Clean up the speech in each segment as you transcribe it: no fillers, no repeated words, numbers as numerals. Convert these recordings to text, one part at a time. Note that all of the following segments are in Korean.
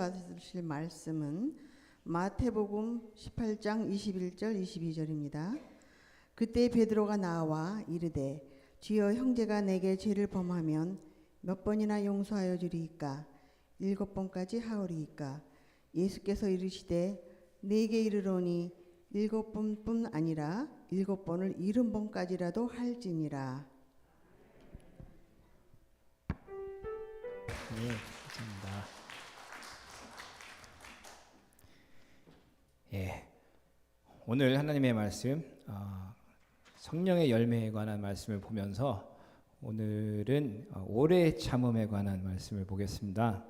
받으실 말씀은 마태복음 18장 21절 22절입니다. 그때 베드로가 나와 이르되 주여 형제가 내게 죄를 범하면 몇 번이나 용서하여 주리이까? 7번까지 하오리이까? 예수께서 이르시되 네게 이르노니 7번뿐 아니라 7번을 70번까지라도 할지니라. 네, 감사합니다. 오늘 하나님의 말씀, 성령의 열매에 관한 말씀을 보면서 오늘은 오래 참음에 관한 말씀을 보겠습니다.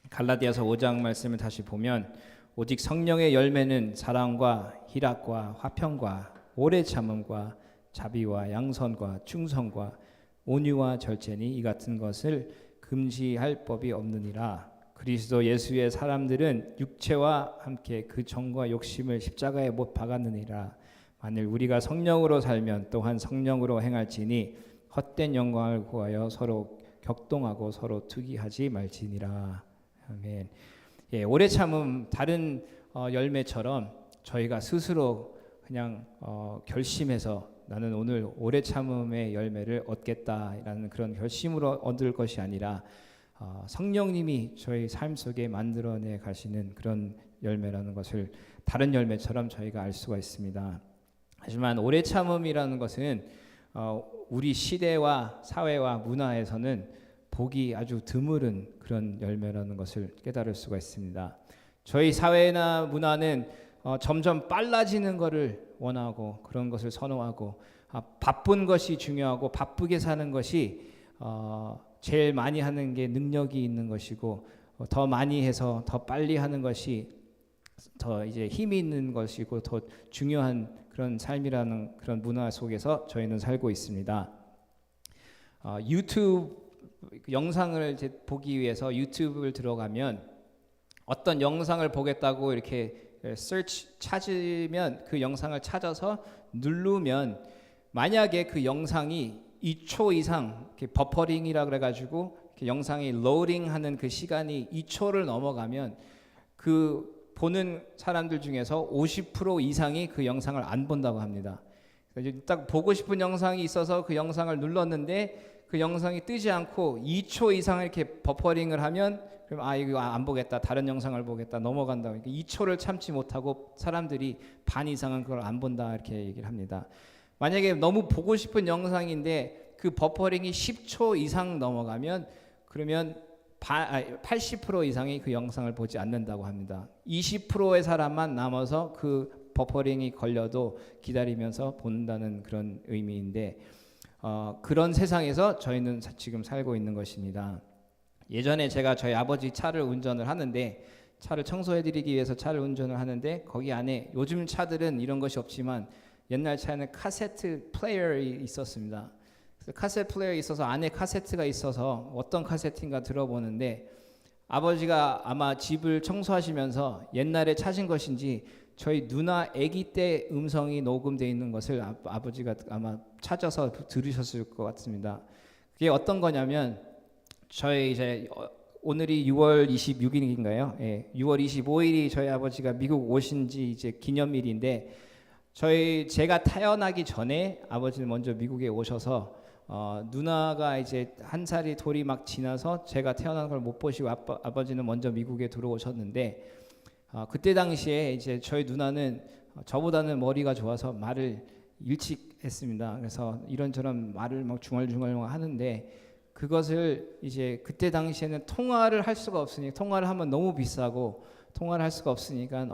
갈라디아서 5장 말씀을 다시 보면 오직 성령의 열매는 사랑과 희락과 화평과 오래 참음과 자비와 양선과 충성과 온유와 절제니 이 같은 것을 금지할 법이 없느니라. 그리스도 예수의 사람들은 육체와 함께 그 정과 욕심을 십자가에 못 박았느니라. 만일 우리가 성령으로 살면 또한 성령으로 행할지니 헛된 영광을 구하여 서로 격동하고 서로 투기하지 말지니라. 아멘. 오래 참음 다른 열매처럼 저희가 스스로 그냥 결심해서 나는 오늘 오래 참음의 열매를 얻겠다라는 그런 결심으로 얻을 것이 아니라 성령님이 저희 삶 속에 만들어내 가시는 그런 열매라는 것을 다른 열매처럼 저희가 알 수가 있습니다. 하지만 오래 참음이라는 것은 우리 시대와 사회와 문화에서는 보기 아주 드물은 그런 열매라는 것을 깨달을 수가 있습니다. 저희 사회나 문화는 점점 빨라지는 것을 원하고 그런 것을 선호하고 바쁜 것이 중요하고 바쁘게 사는 것이 제일 많이 하는 게 능력이 있는 것이고 더 많이 해서 더 빨리 하는 것이 더 이제 힘이 있는 것이고 더 중요한 그런 삶이라는 그런 문화 속에서 저희는 살고 있습니다. 유튜브 영상을 보기 위해서 유튜브를 들어가면 어떤 영상을 보겠다고 이렇게 search 찾으면 그 영상을 찾아서 누르면 만약에 그 영상이 2초 이상 이렇게 버퍼링이라 그래가지고 이렇게 영상이 로딩하는 그 시간이 2초를 넘어가면 그 보는 사람들 중에서 50% 이상이 그 영상을 안 본다고 합니다. 딱 보고 싶은 영상이 있어서 그 영상을 눌렀는데 그 영상이 뜨지 않고 2초 이상 이렇게 버퍼링을 하면 그럼 이거 안 보겠다, 다른 영상을 보겠다 넘어간다. 그러니까 2초를 참지 못하고 사람들이 반 이상은 그걸 안 본다 이렇게 얘기를 합니다. 만약에 너무 보고 싶은 영상인데 그 버퍼링이 10초 이상 넘어가면 그러면 80% 이상이 그 영상을 보지 않는다고 합니다. 20%의 사람만 남아서 그 버퍼링이 걸려도 기다리면서 본다는 그런 의미인데 그런 세상에서 저희는 지금 살고 있는 것입니다. 예전에 제가 저희 아버지 차를 운전을 하는데 차를 청소해드리기 위해서 차를 운전을 하는데 거기 안에 요즘 차들은 이런 것이 없지만 옛날 차에는 카세트 플레이어가 있었습니다. 그래서 카세트 플레이어가 있어서 안에 카세트가 있어서 어떤 카세트인가 들어보는데 아버지가 아마 집을 청소하시면서 옛날에 찾은 것인지 저희 누나 아기 때 음성이 녹음되어 있는 것을 아버지가 아마 찾아서 들으셨을 것 같습니다. 그게 어떤 거냐면 저희 이제 오늘이 6월 26일인가요? 6월 25일이 저희 아버지가 미국 오신 지 이제 기념일인데 제가 태어나기 전에 아버지는 먼저 미국에 오셔서 누나가 이제 한 살이 돌이 막 지나서 제가 태어난 걸 못 보시고 아버지는 먼저 미국에 들어오셨는데 그때 당시에 이제 저희 누나는 저보다는 머리가 좋아서 말을 일찍 했습니다. 그래서 이런저런 말을 막 중얼중얼 하는데 그것을 이제 그때 당시에는 통화를 할 수가 없으니 통화를 하면 너무 비싸고 통화를 할 수가 없으니까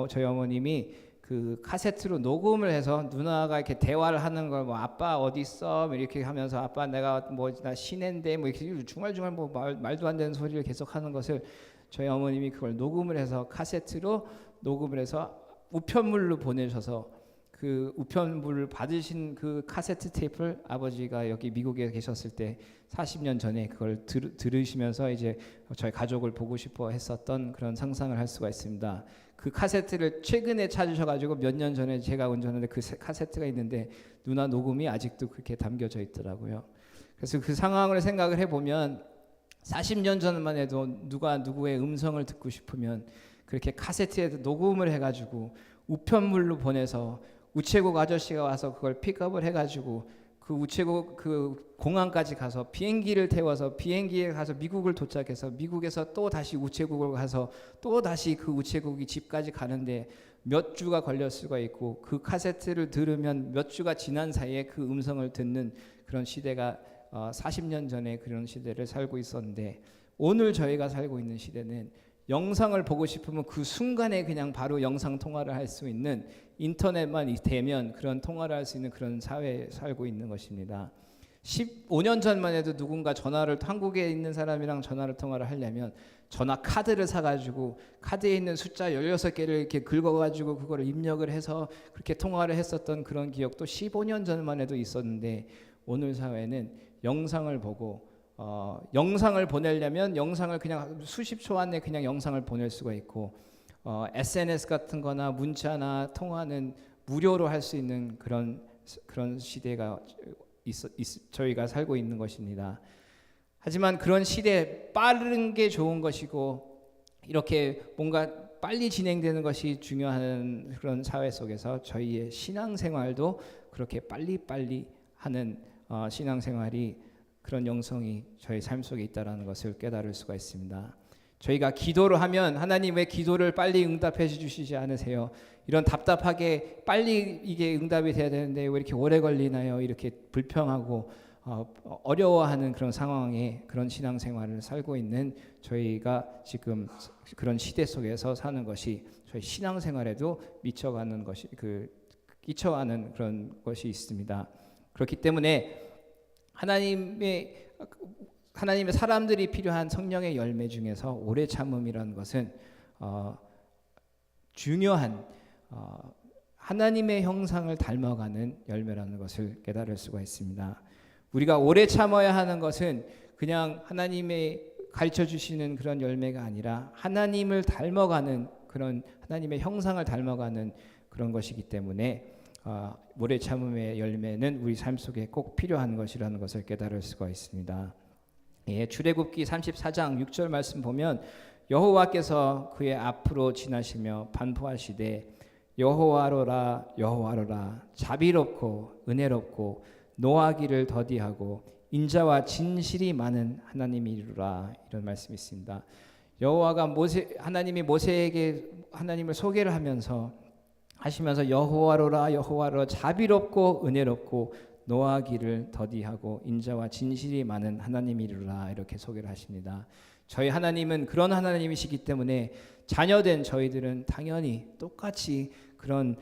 저희 어머님이 그 카세트로 녹음을 해서 누나가 이렇게 대화를 하는 걸 뭐 아빠 어디 있어 이렇게 하면서 아빠 내가 뭐 나 시내인데 뭐 이렇게 중얼중얼 뭐 말도 안 되는 소리를 계속 하는 것을 저희 어머님이 그걸 녹음을 해서 카세트로 녹음을 해서 우편물로 보내셔서 그 우편물을 받으신 그 카세트 테이프를 아버지가 여기 미국에 계셨을 때 40년 전에 그걸 들으시면서 이제 저희 가족을 보고 싶어 했었던 그런 상상을 할 수가 있습니다. 그 카세트를 최근에 찾으셔가지고 몇 년 전에 제가 운전하는데 그 카세트가 있는데 누나 녹음이 아직도 그렇게 담겨져 있더라고요. 그래서 그 상황을 생각을 해보면 40년 전만 해도 누가 누구의 음성을 듣고 싶으면 그렇게 카세트에 녹음을 해가지고 우편물로 보내서 우체국 아저씨가 와서 그걸 픽업을 해가지고 그 우체국 그 공항까지 가서 비행기를 태워서 비행기에 가서 미국을 도착해서 미국에서 또 다시 우체국을 가서 또 다시 그 우체국이 집까지 가는데 몇 주가 걸렸을 수가 있고 그 카세트를 들으면 몇 주가 지난 사이에 그 음성을 듣는 그런 시대가 40년 전에 그런 시대를 살고 있었는데 오늘 저희가 살고 있는 시대는 영상을 보고 싶으면 그 순간에 그냥 바로 영상 통화를 할 수 있는 인터넷만 되면 그런 통화를 할 수 있는 그런 사회에 살고 있는 것입니다. 15년 전만 해도 누군가 한국에 있는 사람이랑 전화를 통화를 하려면 전화 카드를 사가지고 카드에 있는 숫자 16개를 이렇게 긁어가지고 그거를 입력을 해서 그렇게 통화를 했었던 그런 기억도 15년 전만 해도 있었는데 오늘 사회는 영상을 보고 영상을 보내려면 영상을 그냥 수십 초 안에 그냥 영상을 보낼 수가 있고 SNS 같은 거나 문자나 통화는 무료로 할 수 있는 그런 시대가 저희가 살고 있는 것입니다. 하지만 그런 시대에 빠른 게 좋은 것이고 이렇게 뭔가 빨리 진행되는 것이 중요한 그런 사회 속에서 저희의 신앙생활도 그렇게 빨리빨리 하는 신앙생활이 그런 영성이 저희 삶 속에 있다는 것을 깨달을 수가 있습니다. 저희가 기도를 하면 하나님 왜 기도를 빨리 응답해 주시지 않으세요? 이런 답답하게 빨리 이게 응답이 돼야 되는데 왜 이렇게 오래 걸리나요? 이렇게 불평하고 어려워하는 그런 상황에 그런 신앙생활을 살고 있는 저희가 지금 그런 시대 속에서 사는 것이 저희 신앙생활에도 미쳐가는 것이 끼쳐가는 그런 것이 있습니다. 그렇기 때문에 하나님의 사람들이 필요한 성령의 열매 중에서 오래 참음이라는 것은 중요한 하나님의 형상을 닮아가는 열매라는 것을 깨달을 수가 있습니다. 우리가 오래 참아야 하는 것은 그냥 하나님의 가르쳐 주시는 그런 열매가 아니라 하나님을 닮아가는 그런 하나님의 형상을 닮아가는 그런 것이기 때문에 오래 참음의 열매는 우리 삶 속에 꼭 필요한 것이라는 것을 깨달을 수가 있습니다. 예, 출애굽기 34장 6절 말씀 보면 여호와께서 그의 앞으로 지나시며 반포하시되 여호와로라 여호와로라 자비롭고 은혜롭고 노하기를 더디하고 인자와 진실이 많은 하나님이로라 이런 말씀이 있습니다. 여호와가 하나님이 모세에게 하나님을 소개를 하시면서 여호와로라 여호와로라 자비롭고 은혜롭고 노하기를 더디하고 인자와 진실이 많은 하나님이로라 이렇게 소개를 하십니다. 저희 하나님은 그런 하나님이시기 때문에 자녀된 저희들은 당연히 똑같이 그런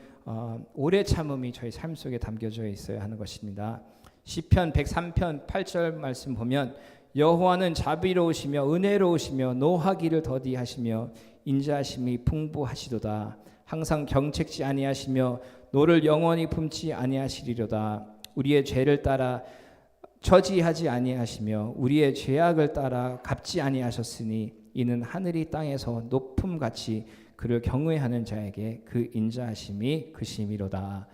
오래 참음이 저희 삶 속에 담겨져 있어야 하는 것입니다. 시편 103편 8절 말씀 보면 여호와는 자비로우시며 은혜로우시며 노하기를 더디하시며 인자하심이 풍부하시도다. 항상 경책지 아니하시며 노를 영원히 품지 아니하시리로다. 우리의 죄를 따라 저지하지 아니하시며 우리의 죄악을 따라 갚지 아니하셨으니 이는 하늘이 땅에서 높음같이 그를 경외하는 자에게 그 인자하심이 그심이로다.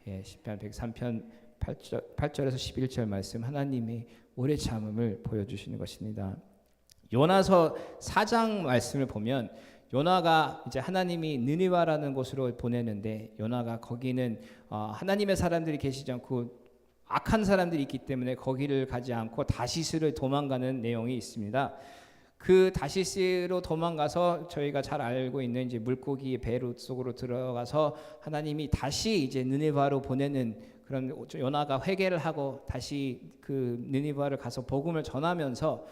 예, 시편 103편 8절에서 11절 말씀 하나님이 오래 참음을 보여주시는 것입니다. 요나서 4장 말씀을 보면 요나가 이제 하나님이 느니와라는 곳으로 보내는데 요나가 거기는 하나님의 사람들이 계시지 않고 악한 사람들이 있기 때문에 거기를 가지 않고 다시스를 도망가는 내용이 있습니다. 그 다시스로 도망가서 저희가 잘 알고 있는 이제 물고기 배로 속으로 들어가서 하나님이 다시 이제 느니바로 보내는 그런 요나가 회개를 하고 다시 그 느니바를 가서 복음을 전하면서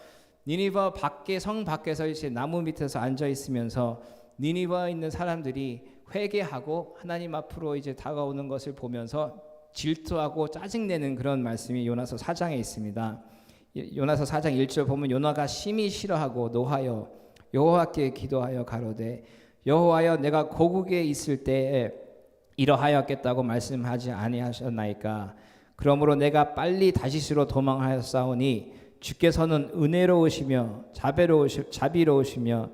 니니바 밖에 성 밖에서 이제 나무 밑에서 앉아 있으면서 니니바에 있는 사람들이 회개하고 하나님 앞으로 이제 다가오는 것을 보면서 질투하고 짜증내는 그런 말씀이 요나서 4장에 있습니다. 요나서 4장 1절 보면 요나가 심히 싫어하고 노하여 여호와께 기도하여 가로되 여호와여 내가 고국에 있을 때에 이러하였겠다고 말씀하지 아니하셨나이까. 그러므로 내가 빨리 다시스로 도망하였사오니 주께서는 은혜로우시며 자비로우시며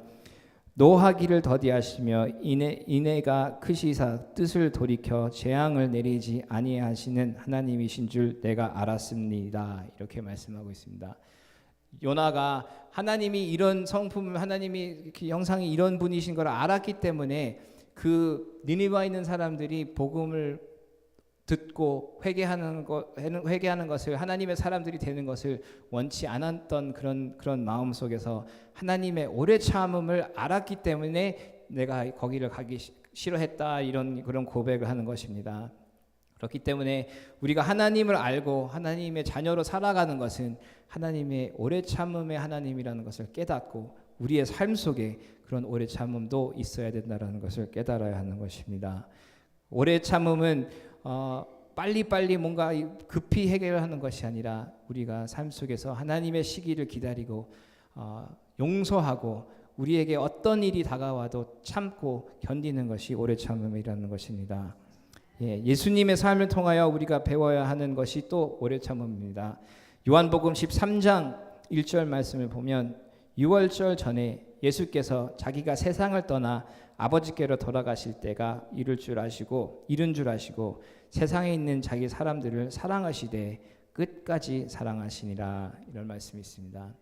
노하기를 더디하시며 인애가 크시사 뜻을 돌이켜 재앙을 내리지 아니하시는 하나님이신 줄 내가 알았습니다. 이렇게 말씀하고 있습니다. 요나가 하나님이 이런 성품, 하나님이 이렇게 형상이 이런 분이신 걸 알았기 때문에 그 니느웨에 있는 사람들이 복음을 듣고 회개하는 것을, 하나님의 사람들이 되는 것을 원치 않았던 그런 마음 속에서 하나님의 오래 참음을 알았기 때문에 내가 거기를 가기 싫어했다, 그런 고백을 하는 것입니다. 그렇기 때문에 우리가 하나님을 알고 하나님의 자녀로 살아가는 것은 하나님의 오래 참음의 하나님이라는 것을 깨닫고 우리의 삶 속에 그런 오래 참음도 있어야 된다는 것을 깨달아야 하는 것입니다. 오래 참음은 빨리빨리 뭔가 급히 해결하는 것이 아니라 우리가 삶 속에서 하나님의 시기를 기다리고 용서하고 우리에게 어떤 일이 다가와도 참고 견디는 것이 오래 참음이라는 것입니다. 예수님의 삶을 통하여 우리가 배워야 하는 것이 또 오래 참음입니다. 요한복음 13장 1절 말씀을 보면 유월절 전에 예수께서 자기가 세상을 떠나 아버지께로 돌아가실 때가 이른 줄 아시고 세상에 있는 자기 사람들을 사랑하시되 끝까지 사랑하시니라, 이런 말씀이 있습니다.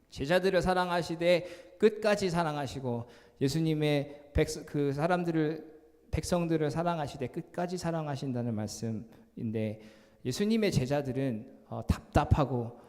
제자들을 사랑하시되 끝까지 사랑하시고 예수님의 백성들을 사랑하시되 끝까지 사랑하신다는 말씀인데, 예수님의 제자들은 답답하고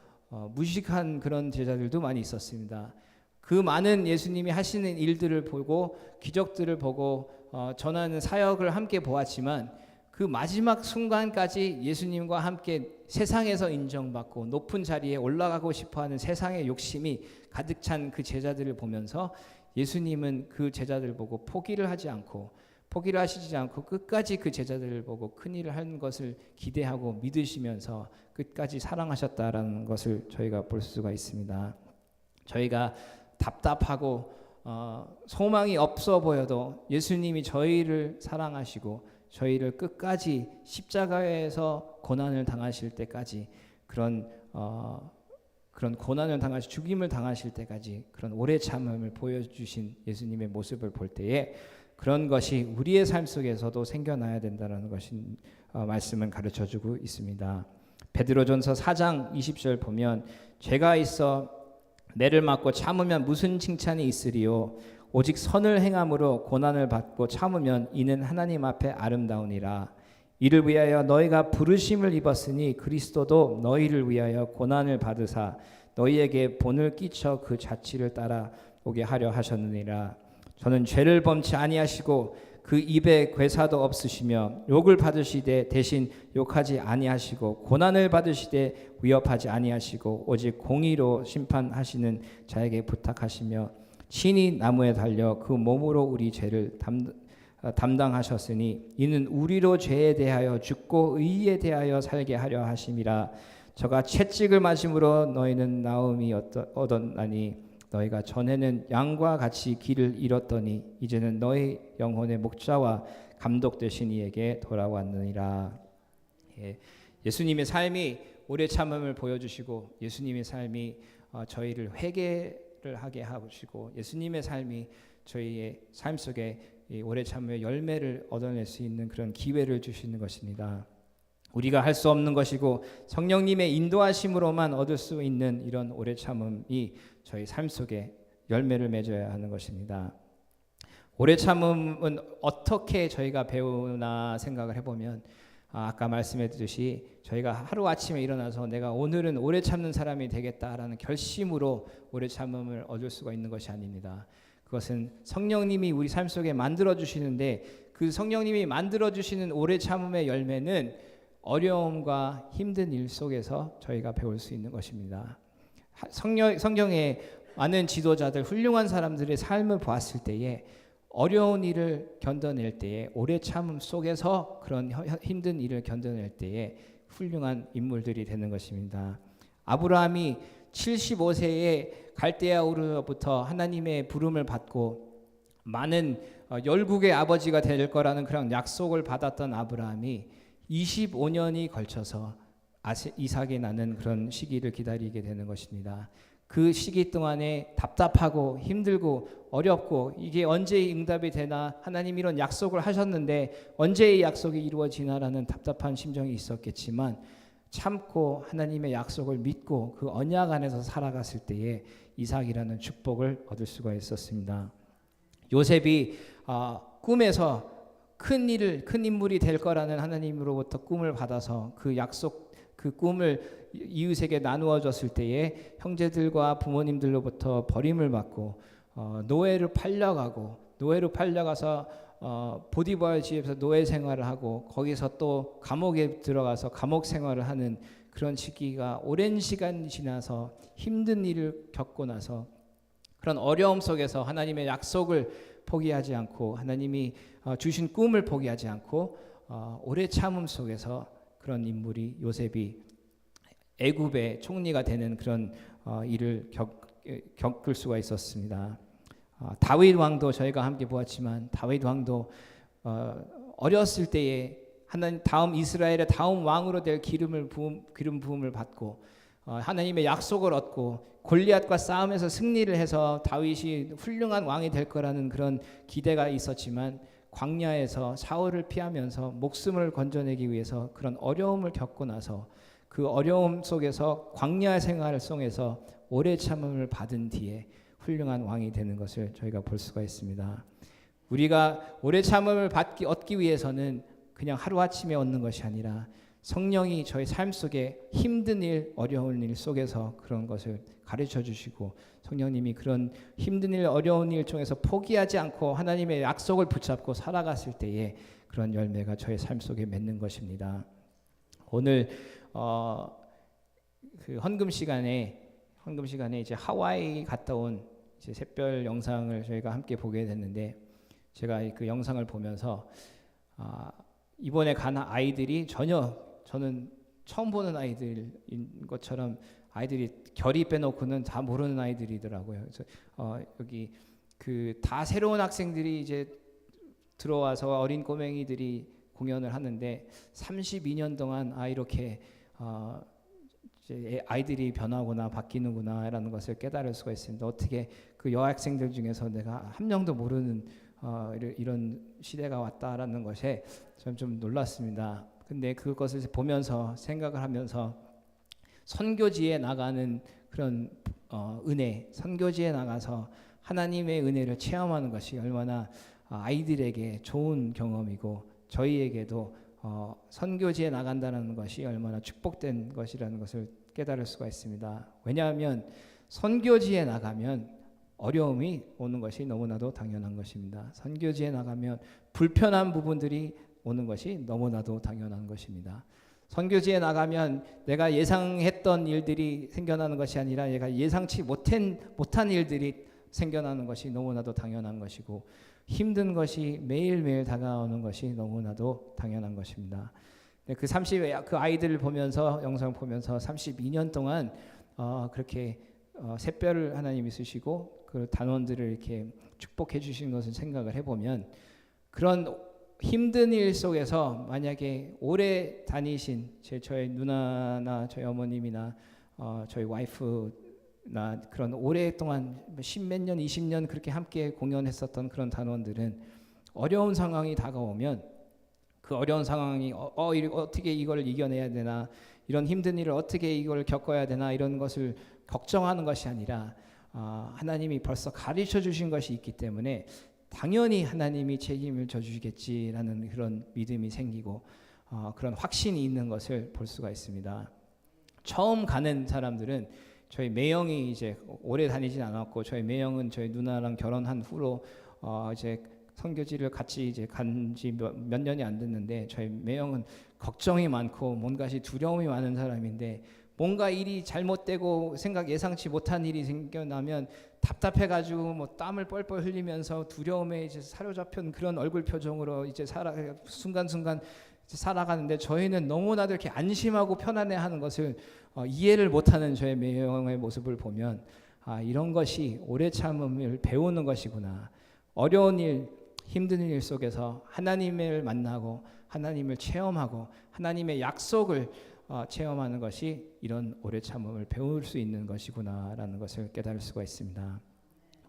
무식한 그런 제자들도 많이 있었습니다. 그 많은 예수님이 하시는 일들을 보고 기적들을 보고 전하는 사역을 함께 보았지만 그 마지막 순간까지 예수님과 함께 세상에서 인정받고 높은 자리에 올라가고 싶어하는 세상의 욕심이 가득 찬 그 제자들을 보면서 예수님은 그 제자들을 보고 포기를 하시지 않고 끝까지 그 제자들을 보고 큰 일을 하는 것을 기대하고 믿으시면서 끝까지 사랑하셨다라는 것을 저희가 볼 수가 있습니다. 저희가 답답하고 소망이 없어 보여도 예수님이 저희를 사랑하시고 저희를 끝까지 십자가에서 고난을 당하실 때까지 그런 고난을 당하시 죽임을 당하실 때까지 그런 오래 참음을 보여주신 예수님의 모습을 볼 때에 그런 것이 우리의 삶 속에서도 생겨나야 된다는 것이 말씀은 가르쳐주고 있습니다. 베드로전서 4장 20절 보면 죄가 있어 매를 맞고 참으면 무슨 칭찬이 있으리요, 오직 선을 행함으로 고난을 받고 참으면 이는 하나님 앞에 아름다우니라. 이를 위하여 너희가 부르심을 입었으니 그리스도도 너희를 위하여 고난을 받으사 너희에게 본을 끼쳐 그 자취를 따라오게 하려 하셨느니라. 저는 죄를 범치 아니하시고 그 입에 괴사도 없으시며 욕을 받으시되 대신 욕하지 아니하시고 고난을 받으시되 위협하지 아니하시고 오직 공의로 심판하시는 자에게 부탁하시며 친히 나무에 달려 그 몸으로 우리 죄를 담당하셨으니 이는 우리로 죄에 대하여 죽고 의에 대하여 살게 하려 하심이라. 저가 채찍을 맞음으로 너희는 나음이 얻었나니 너희가 전에는 양과 같이 길을 잃었더니 이제는 너희 영혼의 목자와 감독 되신 이에게 돌아왔느니라. 예수님의 삶이 오래 참음을 보여주시고 예수님의 삶이 저희를 회개를 하게 하시고 예수님의 삶이 저희의 삶 속에 오래 참음의 열매를 얻어낼 수 있는 그런 기회를 주시는 것입니다. 우리가 할 수 없는 것이고 성령님의 인도하심으로만 얻을 수 있는 이런 오래 참음이 저희 삶 속에 열매를 맺어야 하는 것입니다. 오래 참음은 어떻게 저희가 배우나 생각을 해보면 아까 말씀했듯이 저희가 하루아침에 일어나서 내가 오늘은 오래 참는 사람이 되겠다라는 결심으로 오래 참음을 얻을 수가 있는 것이 아닙니다. 그것은 성령님이 우리 삶 속에 만들어주시는데 그 성령님이 만들어주시는 오래 참음의 열매는 어려움과 힘든 일 속에서 저희가 배울 수 있는 것입니다. 성경에 많은 지도자들, 훌륭한 사람들의 삶을 보았을 때에 어려운 일을 견뎌낼 때에 오래 참음 속에서 그런 힘든 일을 견뎌낼 때에 훌륭한 인물들이 되는 것입니다. 아브라함이 75세에 갈대아 우르로부터 하나님의 부름을 받고 많은 열국의 아버지가 될 거라는 그런 약속을 받았던 아브라함이 25년이 걸쳐서 이삭이 나는 그런 시기를 기다리게 되는 것입니다. 그 시기 동안에 답답하고 힘들고 어렵고 이게 언제 응답이 되나, 하나님 이런 약속을 하셨는데 언제 이 약속이 이루어지나라는 답답한 심정이 있었겠지만 참고 하나님의 약속을 믿고 그 언약 안에서 살아갔을 때에 이삭이라는 축복을 얻을 수가 있었습니다. 요셉이 꿈에서 큰 인물이 될 거라는 하나님으로부터 꿈을 받아서 그 약속, 그 꿈을 이웃에게 나누어 줬을 때에 형제들과 부모님들로부터 버림을 받고 노예로 팔려가서 보디바의 집에서 노예 생활을 하고 거기서 또 감옥에 들어가서 감옥 생활을 하는 그런 시기가 오랜 시간이 지나서 힘든 일을 겪고 나서 그런 어려움 속에서 하나님의 약속을 포기하지 않고 하나님이 주신 꿈을 포기하지 않고 오래 참음 속에서 그런 인물이 요셉이 애굽의 총리가 되는 그런 일을 겪을 수가 있었습니다. 다윗 왕도 저희가 함께 보았지만 다윗 왕도 어렸을 때에 하나님 이스라엘의 다음 왕으로 될 기름 부음을 받고 하나님의 약속을 얻고 골리앗과 싸움에서 승리를 해서 다윗이 훌륭한 왕이 될 거라는 그런 기대가 있었지만 광야에서 사울을 피하면서 목숨을 건져내기 위해서 그런 어려움을 겪고 나서 그 어려움 속에서 광야 생활을 통해서 오래 참음을 받은 뒤에 훌륭한 왕이 되는 것을 저희가 볼 수가 있습니다. 우리가 오래 참음을 얻기 위해서는 그냥 하루아침에 얻는 것이 아니라 성령이 저희 삶 속에 힘든 일, 어려운 일 속에서 그런 것을 가르쳐 주시고 성령님이 그런 힘든 일, 어려운 일 중에서 포기하지 않고 하나님의 약속을 붙잡고 살아갔을 때에 그런 열매가 저의 삶 속에 맺는 것입니다. 오늘 그 헌금 시간에 이제 하와이 갔다 온 이제 샛별 영상을 저희가 함께 보게 됐는데 제가 그 영상을 보면서 이번에 간 아이들이 저는 처음 보는 아이들인 것처럼 아이들이 결이 빼놓고는 다 모르는 아이들이더라고요. 그래서 여기 그 다 새로운 학생들이 이제 들어와서 어린 꼬맹이들이 공연을 하는데 32년 동안 이렇게 이제 아이들이 변하거나 바뀌는구나라는 것을 깨달을 수가 있습니다. 어떻게 그 여학생들 중에서 내가 한 명도 모르는 이런 시대가 왔다라는 것에 저는 좀 놀랐습니다. 근데 그것을 보면서 생각을 하면서 선교지에 나가는 그런 은혜, 선교지에 나가서 하나님의 은혜를 체험하는 것이 얼마나 아이들에게 좋은 경험이고 저희에게도 선교지에 나간다는 것이 얼마나 축복된 것이라는 것을 깨달을 수가 있습니다. 왜냐하면 선교지에 나가면 어려움이 오는 것이 너무나도 당연한 것입니다. 선교지에 나가면 불편한 부분들이 오는 것이 너무나도 당연한 것입니다. 선교지에 나가면 내가 예상했던 일들이 생겨나는 것이 아니라 내가 예상치 못한 일들이 생겨나는 것이 너무나도 당연한 것이고 힘든 것이 매일매일 다가오는 것이 너무나도 당연한 것입니다. 그 아이들을 보면서 영상을 보면서 32년 동안 그렇게 샛별을 하나님이 쓰시고 그 단원들을 이렇게 축복해 주신 것을 생각을 해보면 그런 힘든 일 속에서 만약에 오래 다니신 저희 누나나 저희 어머님이나 저희 와이프나 그런 오랫동안 10몇 년, 20년 그렇게 함께 공연했었던 그런 단원들은 어려운 상황이 다가오면 그 어려운 상황이 어떻게 이걸 이겨내야 되나 이런 힘든 일을 어떻게 이걸 겪어야 되나 이런 것을 걱정하는 것이 아니라 하나님이 벌써 가르쳐 주신 것이 있기 때문에 당연히 하나님이 책임을 져주시겠지라는 그런 믿음이 생기고 그런 확신이 있는 것을 볼 수가 있습니다. 처음 가는 사람들은 저희 매형이 이제 오래 다니진 않았고 저희 매형은 저희 누나랑 결혼한 후로 이제 선교지를 같이 이제 간지 몇 년이 안 됐는데 저희 매형은 걱정이 많고 뭔가시 두려움이 많은 사람인데 뭔가 일이 잘못되고 예상치 못한 일이 생겨나면 답답해가지고 뭐 땀을 뻘뻘 흘리면서 두려움에 이제 사로잡힌 그런 얼굴 표정으로 이제 순간순간 이제 살아가는데 저희는 너무나도 이렇게 안심하고 편안해하는 것을 이해를 못하는 저의 매형의 모습을 보면 이런 것이 오래 참음을 배우는 것이구나. 어려운 일, 힘든 일 속에서 하나님을 만나고 하나님을 체험하고 하나님의 약속을 체험하는 것이 이런 오래 참음을 배울 수 있는 것이구나라는 것을 깨달을 수가 있습니다.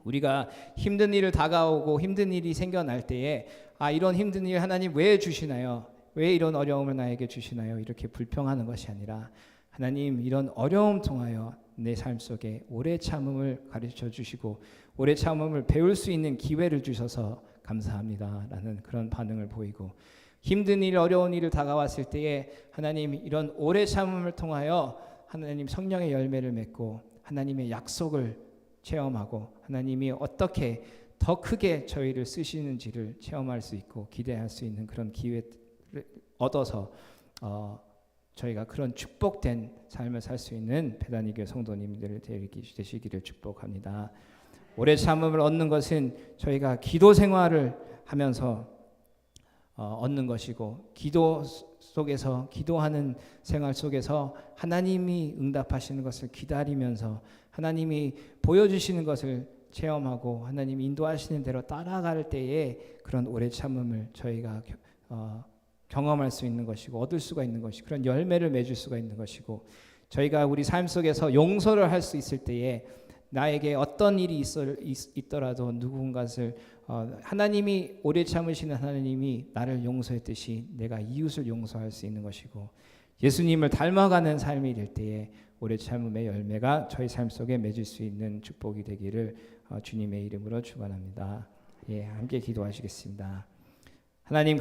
우리가 힘든 일을 다가오고 힘든 일이 생겨날 때에 이런 힘든 일 하나님 왜 주시나요? 왜 이런 어려움을 나에게 주시나요? 이렇게 불평하는 것이 아니라 하나님 이런 어려움 통하여 내 삶 속에 오래 참음을 가르쳐 주시고 오래 참음을 배울 수 있는 기회를 주셔서 감사합니다라는 그런 반응을 보이고 힘든 일 어려운 일을 다가왔을 때에 하나님 이런 오래 참음을 통하여 하나님 성령의 열매를 맺고 하나님의 약속을 체험하고 하나님이 어떻게 더 크게 저희를 쓰시는지를 체험할 수 있고 기대할 수 있는 그런 기회를 얻어서 저희가 그런 축복된 삶을 살 수 있는 배단위교회 성도님들 되시기를 축복합니다. 오래 참음을 얻는 것은 저희가 기도 생활을 하면서 얻는 것이고 기도 속에서 기도하는 생활 속에서 하나님이 응답하시는 것을 기다리면서 하나님이 보여주시는 것을 체험하고 하나님이 인도하시는 대로 따라갈 때에 그런 오래 참음을 저희가 경험할 수 있는 것이고 얻을 수가 있는 것이고 그런 열매를 맺을 수가 있는 것이고 저희가 우리 삶 속에서 용서를 할 수 있을 때에 나에게 어떤 일이 있더라도 누군가를 하나님이 오래 참으시는 하나님이 나를 용서했듯이 내가 이웃을 용서할 수 있는 것이고 예수님을 닮아가는 삶이 될 때에 오래 참음의 열매가 저희 삶 속에 맺을 수 있는 축복이 되기를 주님의 이름으로 축원합니다. 함께 기도하시겠습니다. 하나님